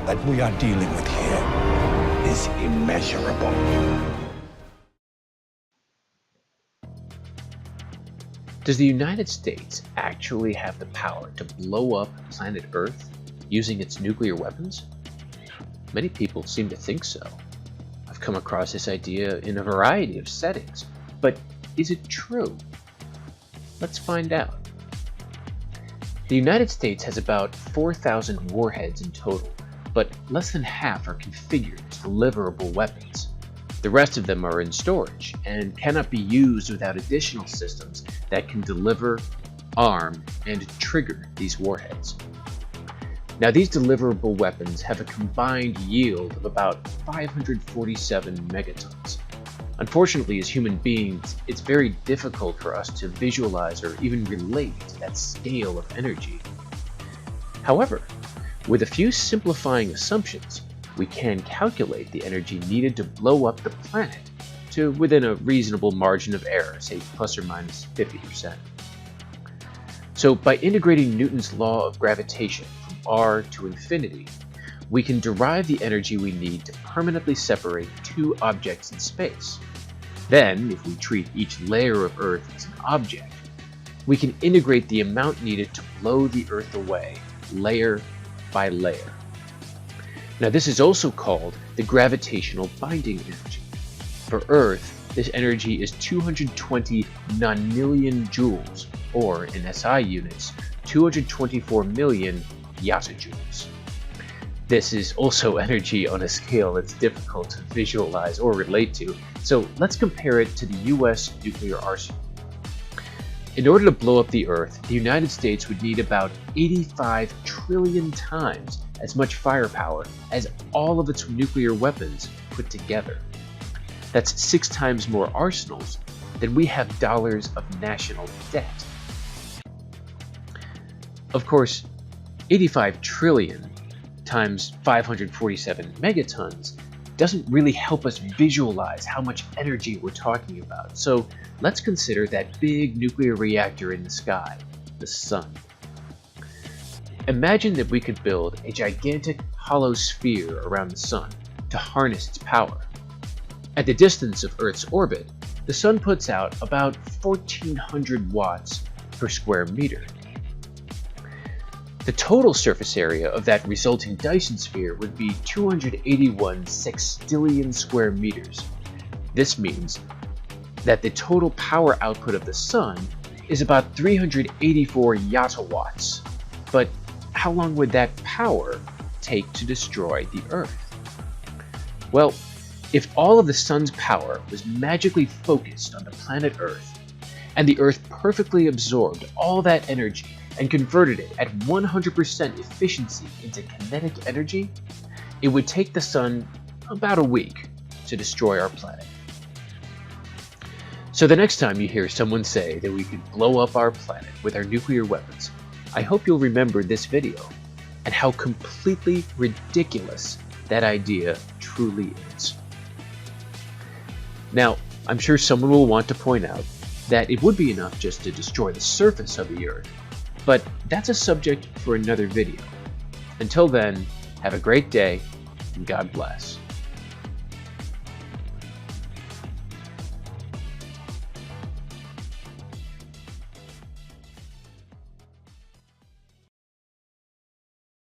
that we are dealing with here is immeasurable. Does the United States actually have the power to blow up planet Earth using its nuclear weapons? Many people seem to think so. I've come across this idea in a variety of settings, but is it true? Let's find out. The United States has about 4,000 warheads in total, but less than half are configured as deliverable weapons. The rest of them are in storage and cannot be used without additional systems that can deliver, arm, and trigger these warheads. Now, these deliverable weapons have a combined yield of about 547 megatons. Unfortunately, as human beings, it's very difficult for us to visualize or even relate to that scale of energy. However, with a few simplifying assumptions, we can calculate the energy needed to blow up the planet to within a reasonable margin of error, say plus or minus 50%. So by integrating Newton's law of gravitation from R to infinity, we can derive the energy we need to permanently separate two objects in space. Then, if we treat each layer of Earth as an object, we can integrate the amount needed to blow the Earth away, layer by layer. Now, this is also called the gravitational binding energy. For Earth, this energy is 220 nonillion joules, or in SI units, 224 million yattajoules. This is also energy on a scale that's difficult to visualize or relate to, so let's compare it to the US nuclear arsenal. In order to blow up the Earth, the United States would need about 85 trillion times as much firepower as all of its nuclear weapons put together. That's 6 times more arsenals than we have dollars of national debt. Of course, 85 trillion times 547 megatons doesn't really help us visualize how much energy we're talking about. So let's consider that big nuclear reactor in the sky, the sun. Imagine that we could build a gigantic hollow sphere around the sun to harness its power. At the distance of Earth's orbit, the sun puts out about 1,400 watts per square meter. The total surface area of that resulting Dyson sphere would be 281 sextillion square meters. This means that the total power output of the sun is about 384 yottawatts. But how long would that power take to destroy the Earth? Well, if all of the sun's power was magically focused on the planet Earth, and the Earth perfectly absorbed all that energy and converted it at 100% efficiency into kinetic energy, it would take the sun about a week to destroy our planet. So the next time you hear someone say that we could blow up our planet with our nuclear weapons, I hope you'll remember this video and how completely ridiculous that idea truly is. Now, I'm sure someone will want to point out that it would be enough just to destroy the surface of the Earth, but that's a subject for another video. Until then, have a great day, and God bless.